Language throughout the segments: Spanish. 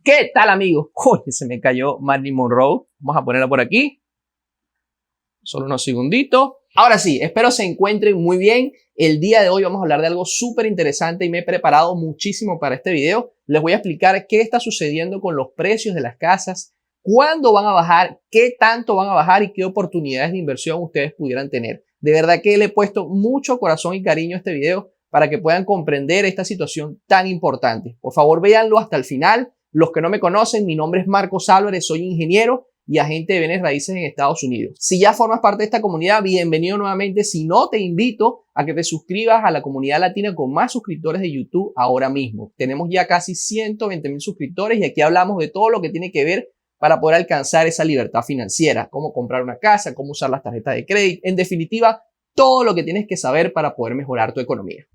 ¿Qué tal, amigos? Uy, se me cayó Marilyn Monroe. Vamos a ponerla por aquí. Solo unos segunditos. Ahora sí, espero se encuentren muy bien. El día de hoy vamos a hablar de algo súper interesante y me he preparado muchísimo para este video. Les voy a explicar qué está sucediendo con los precios de las casas, cuándo van a bajar, qué tanto van a bajar y qué oportunidades de inversión ustedes pudieran tener. De verdad que le he puesto mucho corazón y cariño a este video para que puedan comprender esta situación tan importante. Por favor, véanlo hasta el final. Los que no me conocen, mi nombre es Marcos Álvarez, soy ingeniero y agente de bienes raíces en Estados Unidos. Si ya formas parte de esta comunidad, bienvenido nuevamente. Si no, te invito a que te suscribas a la comunidad latina con más suscriptores de YouTube ahora mismo. Tenemos ya casi 120,000 suscriptores y aquí hablamos de todo lo que tiene que ver para poder alcanzar esa libertad financiera, cómo comprar una casa, cómo usar las tarjetas de crédito, en definitiva, todo lo que tienes que saber para poder mejorar tu economía.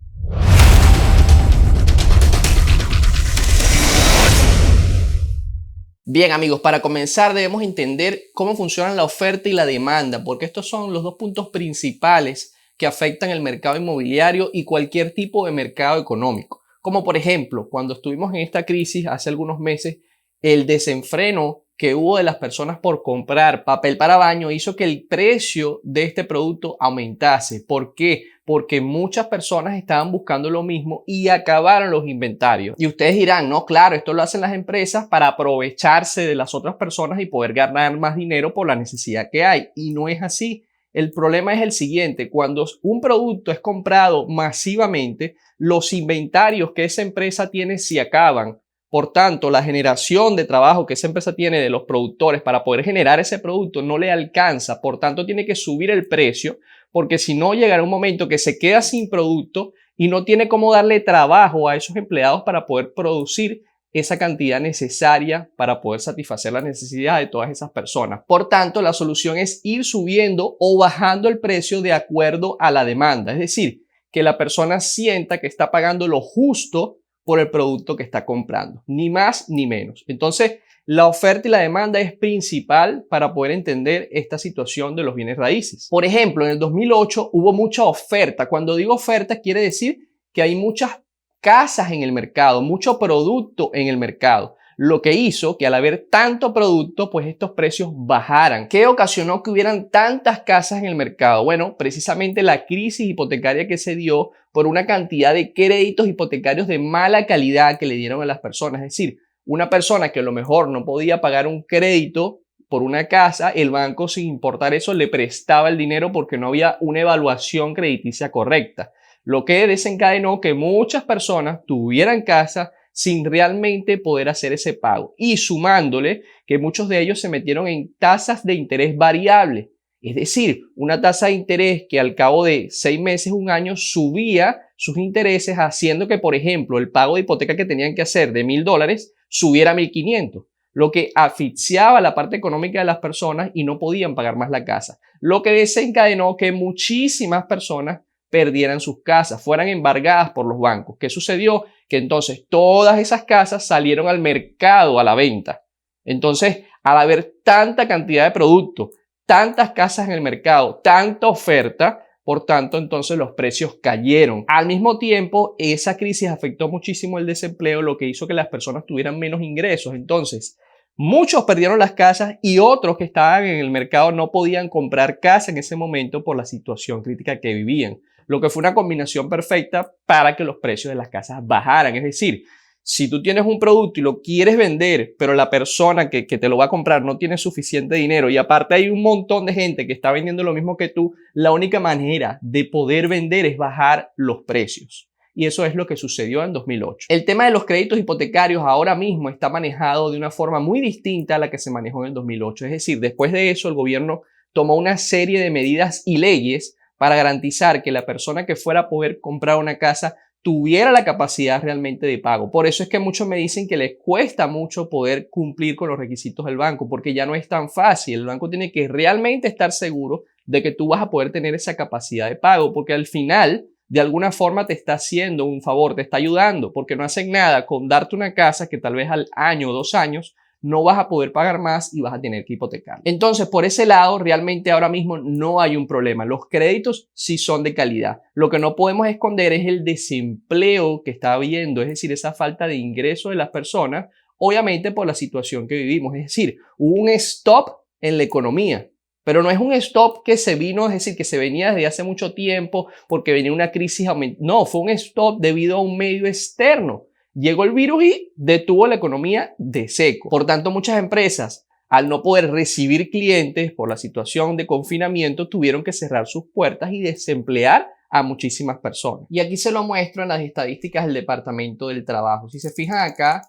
Bien, amigos, para comenzar debemos entender cómo funcionan la oferta y la demanda, porque estos son los dos puntos principales que afectan el mercado inmobiliario y cualquier tipo de mercado económico. Como por ejemplo, cuando estuvimos en esta crisis hace algunos meses, el desenfreno que hubo de las personas por comprar papel para baño hizo que el precio de este producto aumentase. ¿Por qué? Porque muchas personas estaban buscando lo mismo y acabaron los inventarios. Y ustedes dirán, no, claro, esto lo hacen las empresas para aprovecharse de las otras personas y poder ganar más dinero por la necesidad que hay. Y no es así. El problema es el siguiente: cuando un producto es comprado masivamente, los inventarios que esa empresa tiene se acaban. Por tanto, la generación de trabajo que esa empresa tiene de los productores para poder generar ese producto no le alcanza. Por tanto, tiene que subir el precio, porque si no, llegará un momento que se queda sin producto y no tiene cómo darle trabajo a esos empleados para poder producir esa cantidad necesaria para poder satisfacer la necesidad de todas esas personas. Por tanto, la solución es ir subiendo o bajando el precio de acuerdo a la demanda. Es decir, que la persona sienta que está pagando lo justo por el producto que está comprando, ni más ni menos. Entonces, la oferta y la demanda es principal para poder entender esta situación de los bienes raíces. Por ejemplo, en el 2008 hubo mucha oferta. Cuando digo oferta, quiere decir que hay muchas casas en el mercado, mucho producto en el mercado, lo que hizo que al haber tanto producto, pues estos precios bajaran. ¿Qué ocasionó que hubieran tantas casas en el mercado? Bueno, precisamente la crisis hipotecaria que se dio por una cantidad de créditos hipotecarios de mala calidad que le dieron a las personas. Es decir, una persona que a lo mejor no podía pagar un crédito por una casa, el banco, sin importar eso, le prestaba el dinero porque no había una evaluación crediticia correcta, lo que desencadenó que muchas personas tuvieran casa sin realmente poder hacer ese pago, y sumándole que muchos de ellos se metieron en tasas de interés variable, es decir, una tasa de interés que al cabo de 6 meses, un año, subía sus intereses, haciendo que, por ejemplo, el pago de hipoteca que tenían que hacer de $1,000 subiera a 1,500, lo que asfixiaba la parte económica de las personas y no podían pagar más la casa, lo que desencadenó que muchísimas personas perdieran sus casas, fueran embargadas por los bancos. ¿Qué sucedió? Que entonces todas esas casas salieron al mercado a la venta. Entonces, al haber tanta cantidad de productos, tantas casas en el mercado, tanta oferta, por tanto, entonces los precios cayeron. Al mismo tiempo, esa crisis afectó muchísimo el desempleo, lo que hizo que las personas tuvieran menos ingresos. Entonces, muchos perdieron las casas y otros que estaban en el mercado no podían comprar casa en ese momento por la situación crítica que vivían, lo que fue una combinación perfecta para que los precios de las casas bajaran. Es decir, si tú tienes un producto y lo quieres vender, pero la persona que te lo va a comprar no tiene suficiente dinero y aparte hay un montón de gente que está vendiendo lo mismo que tú, la única manera de poder vender es bajar los precios. Y eso es lo que sucedió en 2008. El tema de los créditos hipotecarios ahora mismo está manejado de una forma muy distinta a la que se manejó en el 2008. Es decir, después de eso el gobierno tomó una serie de medidas y leyes para garantizar que la persona que fuera a poder comprar una casa tuviera la capacidad realmente de pago. Por eso es que muchos me dicen que les cuesta mucho poder cumplir con los requisitos del banco, porque ya no es tan fácil. El banco tiene que realmente estar seguro de que tú vas a poder tener esa capacidad de pago, porque al final, de alguna forma te está haciendo un favor, te está ayudando, porque no hacen nada con darte una casa que tal vez al año o 2 años no vas a poder pagar más y vas a tener que hipotecar. Entonces, por ese lado, realmente ahora mismo no hay un problema. Los créditos sí son de calidad. Lo que no podemos esconder es el desempleo que está habiendo, es decir, esa falta de ingreso de las personas obviamente por la situación que vivimos. Es decir, hubo un stop en la economía. Pero no es un stop que se vino, es decir, que se venía desde hace mucho tiempo porque venía una crisis. No, fue un stop debido a un medio externo. Llegó el virus y detuvo la economía de seco. Por tanto, muchas empresas, al no poder recibir clientes por la situación de confinamiento, tuvieron que cerrar sus puertas y desemplear a muchísimas personas. Y aquí se lo muestro en las estadísticas del Departamento del Trabajo. Si se fijan acá,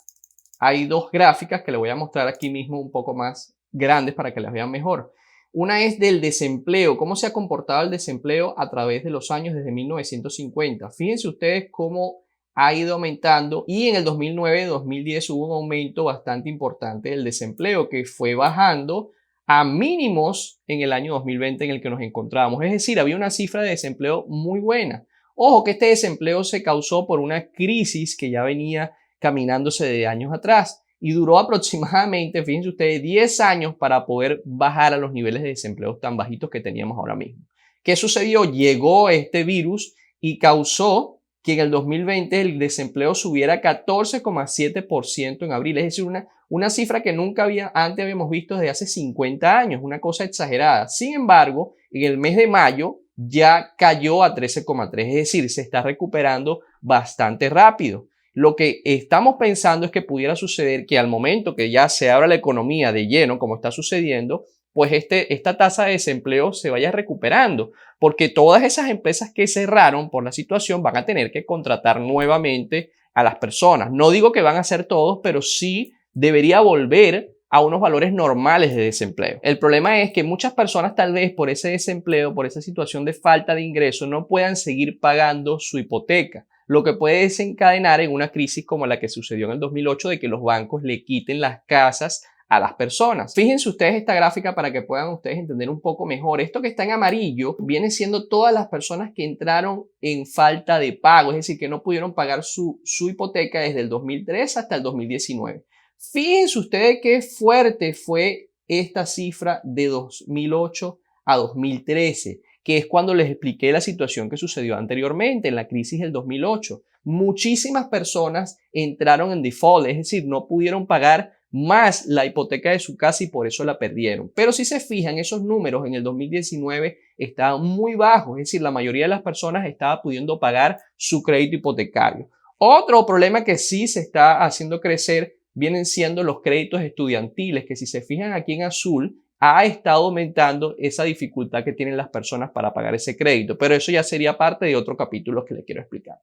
hay dos gráficas que les voy a mostrar aquí mismo un poco más grandes para que las vean mejor. Una es del desempleo, cómo se ha comportado el desempleo a través de los años desde 1950. Fíjense ustedes cómo ha ido aumentando y en el 2009-2010 hubo un aumento bastante importante del desempleo que fue bajando a mínimos en el año 2020 en el que nos encontramos. Es decir, había una cifra de desempleo muy buena. Ojo que este desempleo se causó por una crisis que ya venía caminándose de años atrás. Y duró aproximadamente, fíjense ustedes, 10 años para poder bajar a los niveles de desempleo tan bajitos que teníamos ahora mismo. ¿Qué sucedió? Llegó este virus y causó que en el 2020 el desempleo subiera 14,7% en abril. Es decir, una cifra que nunca antes habíamos visto desde hace 50 años, una cosa exagerada. Sin embargo, en el mes de mayo ya cayó a 13,3%, es decir, se está recuperando bastante rápido. Lo que estamos pensando es que pudiera suceder que al momento que ya se abra la economía de lleno, como está sucediendo, pues esta tasa de desempleo se vaya recuperando, porque todas esas empresas que cerraron por la situación van a tener que contratar nuevamente a las personas. No digo que van a ser todos, pero sí debería volver a unos valores normales de desempleo. El problema es que muchas personas tal vez por ese desempleo, por esa situación de falta de ingreso, no puedan seguir pagando su hipoteca, lo que puede desencadenar en una crisis como la que sucedió en el 2008 de que los bancos le quiten las casas a las personas. Fíjense ustedes esta gráfica para que puedan ustedes entender un poco mejor. Esto que está en amarillo viene siendo todas las personas que entraron en falta de pago, es decir, que no pudieron pagar su hipoteca desde el 2003 hasta el 2019. Fíjense ustedes qué fuerte fue esta cifra de 2008 a 2013, que es cuando les expliqué la situación que sucedió anteriormente en la crisis del 2008. Muchísimas personas entraron en default, es decir, no pudieron pagar más la hipoteca de su casa y por eso la perdieron. Pero si se fijan, esos números en el 2019 estaban muy bajos, es decir, la mayoría de las personas estaba pudiendo pagar su crédito hipotecario. Otro problema que sí se está haciendo crecer vienen siendo los créditos estudiantiles, que si se fijan aquí en azul, ha estado aumentando esa dificultad que tienen las personas para pagar ese crédito, pero eso ya sería parte de otro capítulo que les quiero explicar.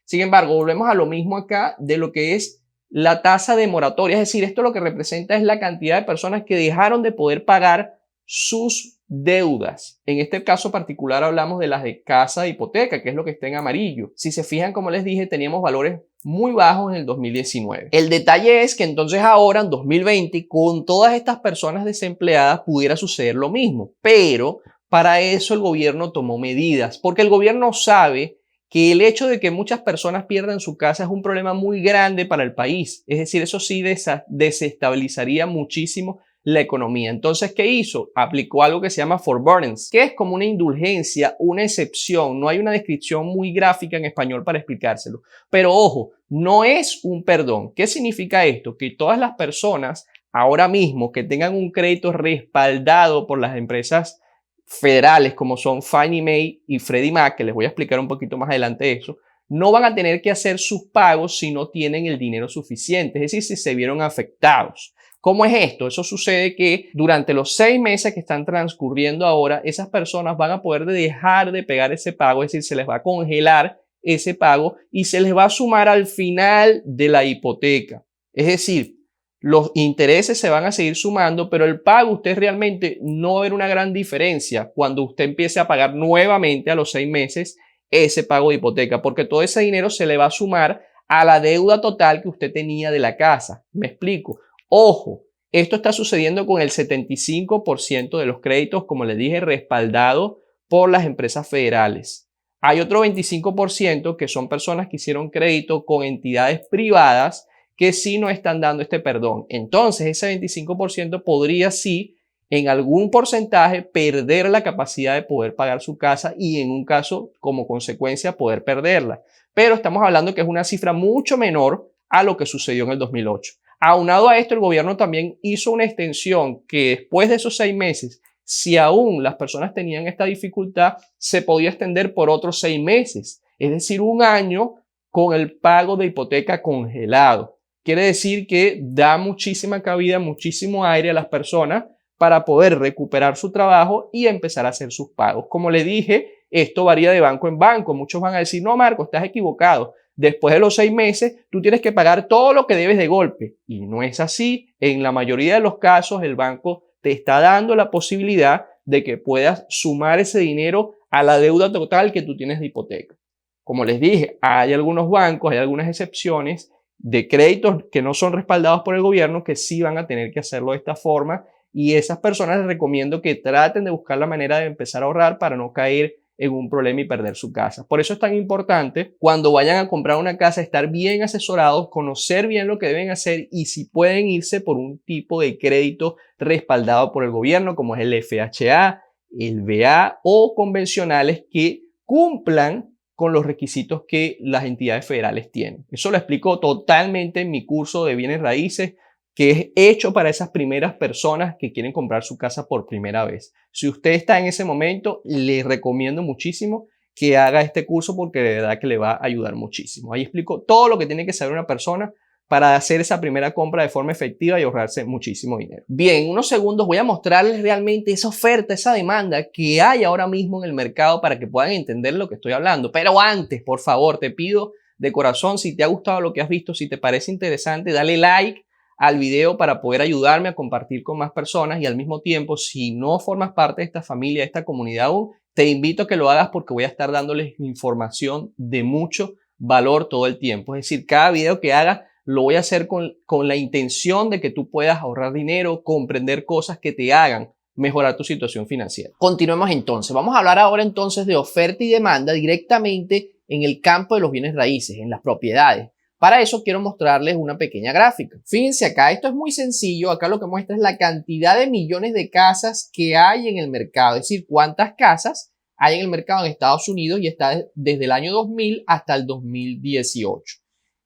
Sin embargo, volvemos a lo mismo acá de lo que es la tasa de moratoria, es decir, esto lo que representa es la cantidad de personas que dejaron de poder pagar sus deudas. En este caso particular hablamos de las de casa e hipoteca, que es lo que está en amarillo. Si se fijan, como les dije, teníamos valores muy bajos en el 2019. El detalle es que entonces ahora, en 2020, con todas estas personas desempleadas, pudiera suceder lo mismo. Pero para eso el gobierno tomó medidas, porque el gobierno sabe que el hecho de que muchas personas pierdan su casa es un problema muy grande para el país. Es decir, eso sí desestabilizaría muchísimo la economía. Entonces, ¿qué hizo? Aplicó algo que se llama forbearance, que es como una indulgencia, una excepción. No hay una descripción muy gráfica en español para explicárselo. Pero ojo, no es un perdón. ¿Qué significa esto? Que todas las personas ahora mismo que tengan un crédito respaldado por las empresas federales como son Fannie Mae y Freddie Mac, que les voy a explicar un poquito más adelante eso, no van a tener que hacer sus pagos si no tienen el dinero suficiente, es decir, si se vieron afectados. ¿Cómo es esto? Eso sucede que durante los 6 meses que están transcurriendo ahora, esas personas van a poder dejar de pegar ese pago, es decir, se les va a congelar ese pago y se les va a sumar al final de la hipoteca. Es decir, los intereses se van a seguir sumando, pero el pago usted realmente no va a ver una gran diferencia cuando usted empiece a pagar nuevamente a los 6 meses ese pago de hipoteca, porque todo ese dinero se le va a sumar a la deuda total que usted tenía de la casa. Me explico. Ojo, esto está sucediendo con el 75% de los créditos, como les dije, respaldados por las empresas federales. Hay otro 25% que son personas que hicieron crédito con entidades privadas que sí no están dando este perdón. Entonces, ese 25% podría sí, en algún porcentaje, perder la capacidad de poder pagar su casa y en un caso, como consecuencia, poder perderla. Pero estamos hablando que es una cifra mucho menor a lo que sucedió en el 2008. Aunado a esto, el gobierno también hizo una extensión que después de esos 6 meses, si aún las personas tenían esta dificultad, se podía extender por otros 6 meses, es decir, un año con el pago de hipoteca congelado. Quiere decir que da muchísima cabida, muchísimo aire a las personas para poder recuperar su trabajo y empezar a hacer sus pagos. Como le dije, esto varía de banco en banco. Muchos van a decir, no, Marco, estás equivocado. Después de los 6 meses, tú tienes que pagar todo lo que debes de golpe. Y no es así. En la mayoría de los casos, el banco te está dando la posibilidad de que puedas sumar ese dinero a la deuda total que tú tienes de hipoteca. Como les dije, hay algunos bancos, hay algunas excepciones de créditos que no son respaldados por el gobierno que sí van a tener que hacerlo de esta forma. Y esas personas les recomiendo que traten de buscar la manera de empezar a ahorrar para no caer en un problema y perder su casa. Por eso es tan importante cuando vayan a comprar una casa estar bien asesorados, conocer bien lo que deben hacer y si pueden irse por un tipo de crédito respaldado por el gobierno como es el FHA, el VA o convencionales que cumplan con los requisitos que las entidades federales tienen. Eso lo explico totalmente en mi curso de bienes raíces, que es hecho para esas primeras personas que quieren comprar su casa por primera vez. Si usted está en ese momento, le recomiendo muchísimo que haga este curso porque de verdad que le va a ayudar muchísimo. Ahí explico todo lo que tiene que saber una persona para hacer esa primera compra de forma efectiva y ahorrarse muchísimo dinero. Bien, en unos segundos voy a mostrarles realmente esa oferta, esa demanda que hay ahora mismo en el mercado para que puedan entender lo que estoy hablando. Pero antes, por favor, te pido de corazón, si te ha gustado lo que has visto, si te parece interesante, dale like al video para poder ayudarme a compartir con más personas y al mismo tiempo, si no formas parte de esta familia, de esta comunidad aún, te invito a que lo hagas porque voy a estar dándoles información de mucho valor todo el tiempo. Es decir, cada video que haga lo voy a hacer con la intención de que tú puedas ahorrar dinero, comprender cosas que te hagan mejorar tu situación financiera. Continuemos entonces. Vamos a hablar ahora entonces de oferta y demanda directamente en el campo de los bienes raíces, en las propiedades. Para eso quiero mostrarles una pequeña gráfica. Fíjense acá, esto es muy sencillo. Acá lo que muestra es la cantidad de millones de casas que hay en el mercado. Es decir, cuántas casas hay en el mercado en Estados Unidos y está desde el año 2000 hasta el 2018.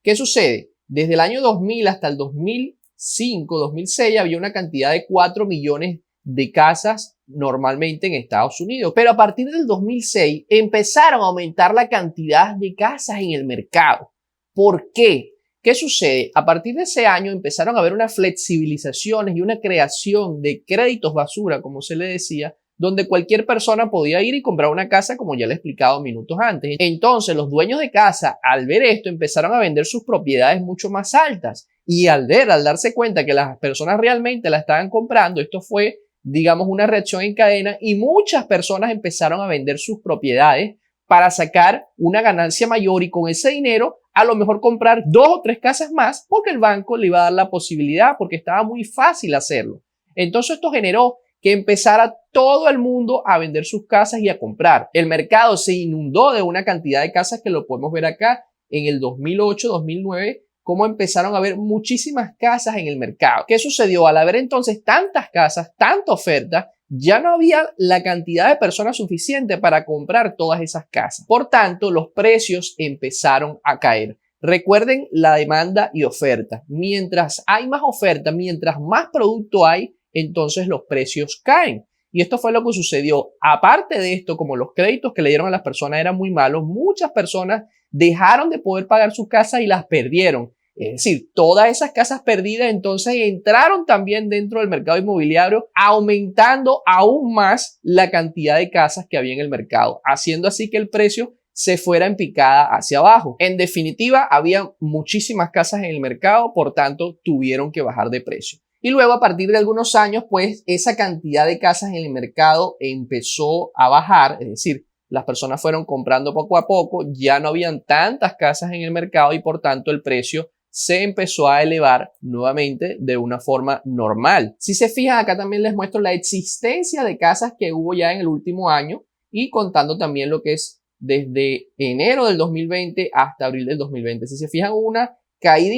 ¿Qué sucede? Desde el año 2000 hasta el 2005, 2006 había una cantidad de 4 millones de casas normalmente en Estados Unidos. Pero a partir del 2006 empezaron a aumentar la cantidad de casas en el mercado. ¿Por qué? ¿Qué sucede? A partir de ese año empezaron a haber unas flexibilizaciones y una creación de créditos basura, como se le decía, donde cualquier persona podía ir y comprar una casa, como ya le he explicado minutos antes. Entonces, los dueños de casa, al ver esto, empezaron a vender sus propiedades mucho más altas. Y al darse cuenta que las personas realmente la estaban comprando, esto fue, digamos, una reacción en cadena y muchas personas empezaron a vender sus propiedades para sacar una ganancia mayor y con ese dinero a lo mejor comprar 2 o 3 casas más porque el banco le iba a dar la posibilidad porque estaba muy fácil hacerlo. Entonces esto generó que empezara todo el mundo a vender sus casas y a comprar. El mercado se inundó de una cantidad de casas que lo podemos ver acá en el 2008, 2009, cómo empezaron a haber muchísimas casas en el mercado. ¿Qué sucedió? Al haber entonces tantas casas, tanta oferta, ya no había la cantidad de personas suficiente para comprar todas esas casas. Por tanto, los precios empezaron a caer. Recuerden la demanda y oferta. Mientras hay más oferta, mientras más producto hay, entonces los precios caen. Y esto fue lo que sucedió. Aparte de esto, como los créditos que le dieron a las personas eran muy malos, muchas personas dejaron de poder pagar sus casas y las perdieron. Es decir, todas esas casas perdidas entonces entraron también dentro del mercado inmobiliario, aumentando aún más la cantidad de casas que había en el mercado, haciendo así que el precio se fuera en picada hacia abajo. En definitiva, había muchísimas casas en el mercado, por tanto, tuvieron que bajar de precio. Y luego, a partir de algunos años, pues esa cantidad de casas en el mercado empezó a bajar, es decir, las personas fueron comprando poco a poco, ya no habían tantas casas en el mercado y por tanto el precio se empezó a elevar nuevamente de una forma normal. Si se fijan, acá también les muestro la existencia de casas que hubo ya en el último año y contando también lo que es desde enero del 2020 hasta abril del 2020. Si se fijan, una caída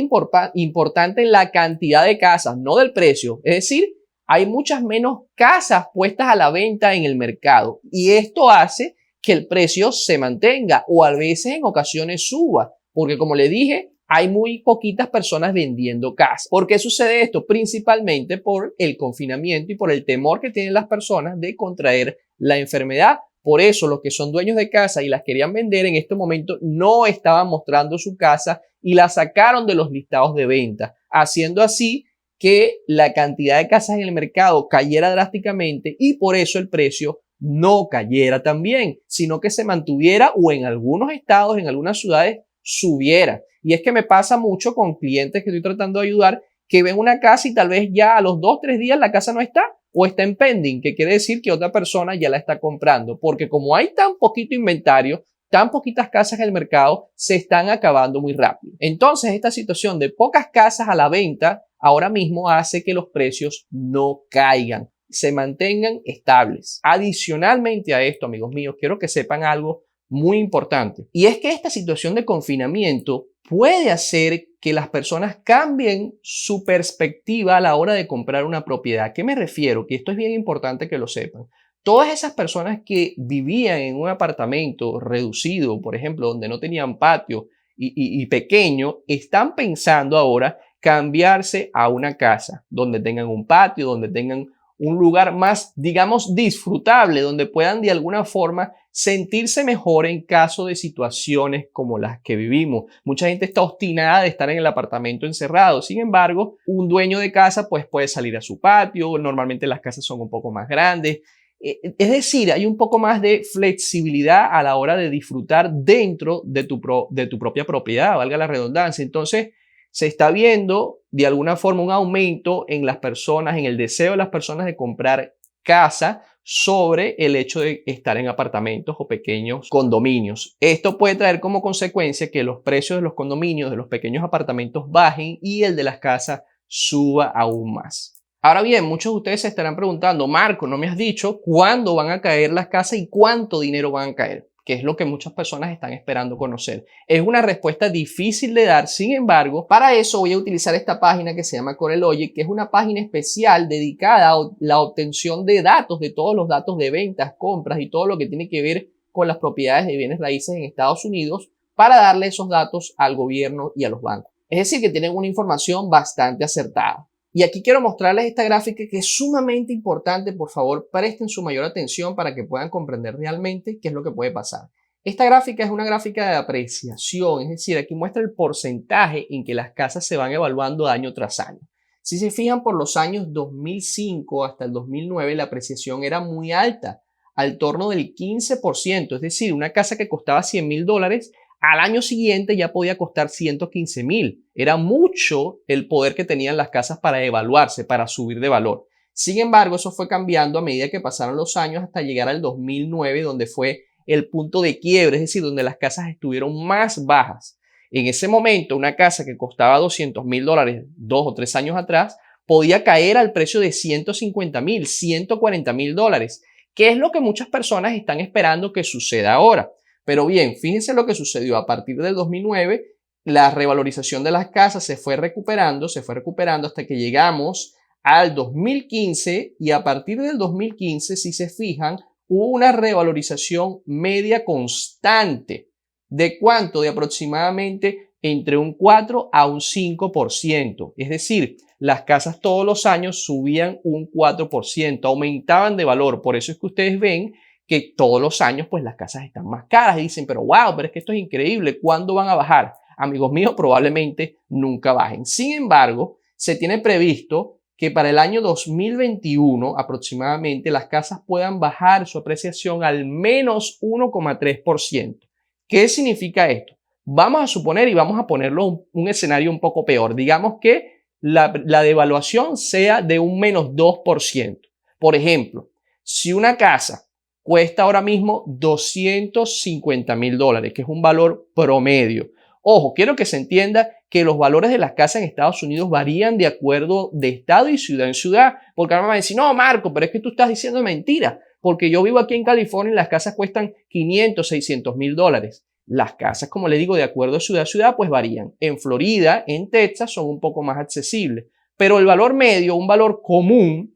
importante en la cantidad de casas, no del precio. Es decir, hay muchas menos casas puestas a la venta en el mercado y esto hace que el precio se mantenga o a veces en ocasiones suba, porque como le dije, hay muy poquitas personas vendiendo casas. ¿Por qué sucede esto? Principalmente por el confinamiento y por el temor que tienen las personas de contraer la enfermedad. Por eso los que son dueños de casa y las querían vender en este momento no estaban mostrando su casa y la sacaron de los listados de venta, haciendo así que la cantidad de casas en el mercado cayera drásticamente y por eso el precio no cayera también, sino que se mantuviera o en algunos estados, en algunas ciudades, subiera. Y es que me pasa mucho con clientes que estoy tratando de ayudar que ven una casa y tal vez ya a los 2-3 días la casa no está o está en pending, que quiere decir que otra persona ya la está comprando, porque como hay tan poquito inventario, tan poquitas casas en el mercado, se están acabando muy rápido. Entonces, esta situación de pocas casas a la venta ahora mismo hace que los precios no caigan, se mantengan estables. Adicionalmente a esto, amigos míos, quiero que sepan algo muy importante, y es que esta situación de confinamiento puede hacer que las personas cambien su perspectiva a la hora de comprar una propiedad. ¿A qué me refiero? Que esto es bien importante que lo sepan. Todas esas personas que vivían en un apartamento reducido, por ejemplo, donde no tenían patio y pequeño, están pensando ahora cambiarse a una casa donde tengan un patio, donde tengan un lugar más, digamos, disfrutable, donde puedan de alguna forma sentirse mejor en caso de situaciones como las que vivimos. Mucha gente está obstinada de estar en el apartamento encerrado. Sin embargo, un dueño de casa pues puede salir a su patio. Normalmente las casas son un poco más grandes. Es decir, hay un poco más de flexibilidad a la hora de disfrutar dentro de tu propia propiedad, valga la redundancia. Entonces, se está viendo de alguna forma un aumento en las personas, en el deseo de las personas de comprar casa sobre el hecho de estar en apartamentos o pequeños condominios. Esto puede traer como consecuencia que los precios de los condominios, de los pequeños apartamentos bajen y el de las casas suba aún más. Ahora bien, muchos de ustedes se estarán preguntando, Marco, no me has dicho cuándo van a caer las casas y cuánto dinero van a caer, que es lo que muchas personas están esperando conocer. Es una respuesta difícil de dar, sin embargo, para eso voy a utilizar esta página que se llama CoreLogic, que es una página especial dedicada a la obtención de datos, de todos los datos de ventas, compras y todo lo que tiene que ver con las propiedades de bienes raíces en Estados Unidos para darle esos datos al gobierno y a los bancos. Es decir, que tienen una información bastante acertada. Y aquí quiero mostrarles esta gráfica que es sumamente importante. Por favor, presten su mayor atención para que puedan comprender realmente qué es lo que puede pasar. Esta gráfica es una gráfica de apreciación, es decir, aquí muestra el porcentaje en que las casas se van evaluando año tras año. Si se fijan, por los años 2005 hasta el 2009, la apreciación era muy alta, al torno del 15%, es decir, una casa que costaba $100,000, al año siguiente ya podía costar 115,000. Era mucho el poder que tenían las casas para evaluarse, para subir de valor. Sin embargo, eso fue cambiando a medida que pasaron los años hasta llegar al 2009, donde fue el punto de quiebre, es decir, donde las casas estuvieron más bajas. En ese momento, una casa que costaba $200,000 2 o 3 años atrás, podía caer al precio de 150,000, $140,000, que es lo que muchas personas están esperando que suceda ahora. Pero bien, fíjense lo que sucedió a partir del 2009, la revalorización de las casas se fue recuperando hasta que llegamos al 2015 y a partir del 2015, si se fijan, hubo una revalorización media constante. ¿De cuánto? De aproximadamente entre un 4 a un 5%. Es decir, las casas todos los años subían un 4%, aumentaban de valor. Por eso es que ustedes ven que todos los años pues las casas están más caras y dicen, pero wow, pero es que esto es increíble, ¿cuándo van a bajar? Amigos míos, probablemente nunca bajen. Sin embargo, se tiene previsto que para el año 2021 aproximadamente las casas puedan bajar su apreciación al menos 1,3%. ¿Qué significa esto? Vamos a suponer y vamos a ponerlo un escenario un poco peor. Digamos que la devaluación sea de un menos 2%. Por ejemplo, si una casa cuesta ahora mismo $250,000, que es un valor promedio. Ojo, quiero que se entienda que los valores de las casas en Estados Unidos varían de acuerdo de estado y ciudad en ciudad. Porque ahora me van a decir, no, Marco, pero es que tú estás diciendo mentira. Porque yo vivo aquí en California y las casas cuestan $500,000, $600,000. Las casas, como le digo, de acuerdo a ciudad, pues varían. En Florida, en Texas, son un poco más accesibles. Pero el valor medio, un valor común,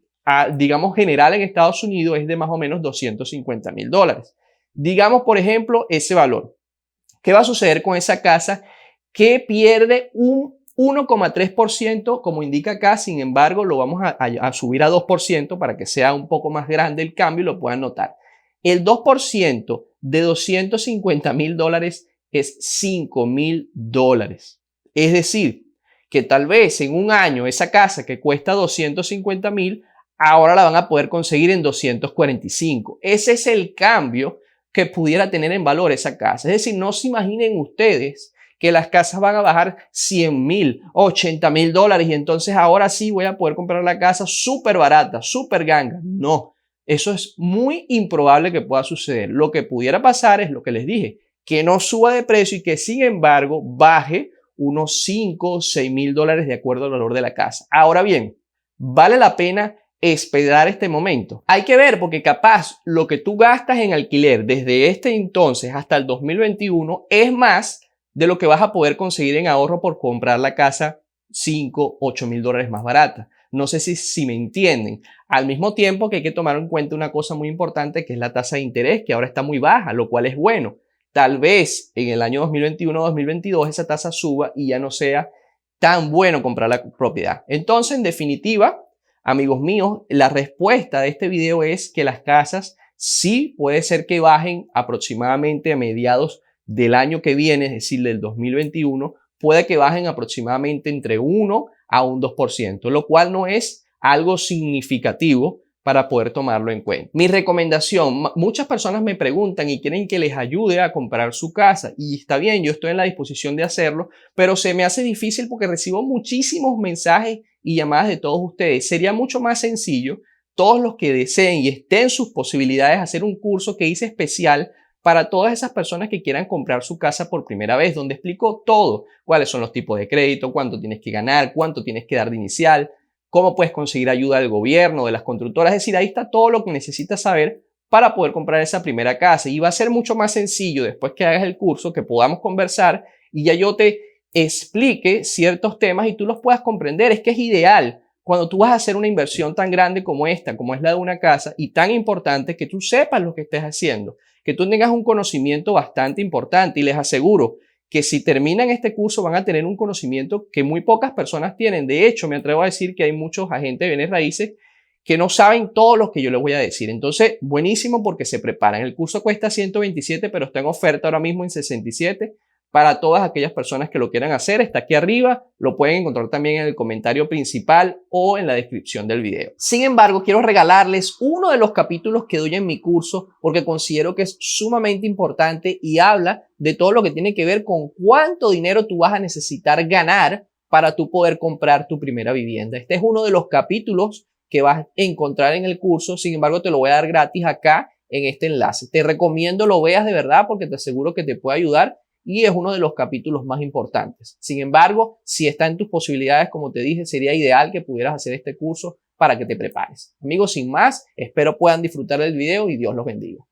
digamos general en Estados Unidos, es de más o menos $250,000. Digamos, por ejemplo, ese valor. ¿Qué va a suceder con esa casa que pierde un 1,3%, como indica acá. Sin embargo, lo vamos a subir a 2% para que sea un poco más grande el cambio y lo puedan notar. El 2% de $250,000 es $5,000. Es decir, que tal vez en un año esa casa que cuesta 250,000, ahora la van a poder conseguir en 245. Ese es el cambio que pudiera tener en valor esa casa. Es decir, no se imaginen ustedes que las casas van a bajar 100,000, $80,000 y entonces ahora sí voy a poder comprar la casa súper barata, súper ganga. No, eso es muy improbable que pueda suceder. Lo que pudiera pasar es lo que les dije, que no suba de precio y que sin embargo baje unos 5 o 6,000 dólares de acuerdo al valor de la casa. Ahora bien, ¿vale la pena esperar este momento? Hay que ver, porque capaz lo que tú gastas en alquiler desde este entonces hasta el 2021 es más de lo que vas a poder conseguir en ahorro por comprar la casa 5, 8,000 dólares más barata. No sé si me entienden. Al mismo tiempo que hay que tomar en cuenta una cosa muy importante, que es la tasa de interés, que ahora está muy baja, lo cual es bueno. Tal vez en el año 2021 o 2022 esa tasa suba y ya no sea tan bueno comprar la propiedad. Entonces, en definitiva, amigos míos, la respuesta de este video es que las casas sí puede ser que bajen aproximadamente a mediados del año que viene, es decir, del 2021, puede que bajen aproximadamente entre 1 a un 2%, lo cual no es algo significativo para poder tomarlo en cuenta. Mi recomendación, muchas personas me preguntan y quieren que les ayude a comprar su casa, y está bien, yo estoy en la disposición de hacerlo, pero se me hace difícil porque recibo muchísimos mensajes y llamadas de todos ustedes. Sería mucho más sencillo, todos los que deseen y estén en sus posibilidades, hacer un curso que hice especial para todas esas personas que quieran comprar su casa por primera vez, donde explico todo, cuáles son los tipos de crédito, cuánto tienes que ganar, cuánto tienes que dar de inicial, cómo puedes conseguir ayuda del gobierno, de las constructoras. Es decir, ahí está todo lo que necesitas saber para poder comprar esa primera casa. Y va a ser mucho más sencillo después que hagas el curso, que podamos conversar y ya yo te explique ciertos temas y tú los puedas comprender. Es que es ideal cuando tú vas a hacer una inversión tan grande como esta, como es la de una casa, y tan importante, que tú sepas lo que estés haciendo, que tú tengas un conocimiento bastante importante. Y les aseguro que si terminan este curso van a tener un conocimiento que muy pocas personas tienen. De hecho, me atrevo a decir que hay muchos agentes de bienes raíces que no saben todo lo que yo les voy a decir. Entonces, buenísimo porque se preparan. El curso cuesta 127, pero está en oferta ahora mismo en 67 para todas aquellas personas que lo quieran hacer. Está aquí arriba, lo pueden encontrar también en el comentario principal o en la descripción del video. Sin embargo, quiero regalarles uno de los capítulos que doy en mi curso porque considero que es sumamente importante y habla de todo lo que tiene que ver con cuánto dinero tú vas a necesitar ganar para tú poder comprar tu primera vivienda. Este es uno de los capítulos que vas a encontrar en el curso. Sin embargo, te lo voy a dar gratis acá en este enlace. Te recomiendo lo veas de verdad porque te aseguro que te puede ayudar y es uno de los capítulos más importantes. Sin embargo, si está en tus posibilidades, como te dije, sería ideal que pudieras hacer este curso para que te prepares. Amigos, sin más, espero puedan disfrutar del video y Dios los bendiga.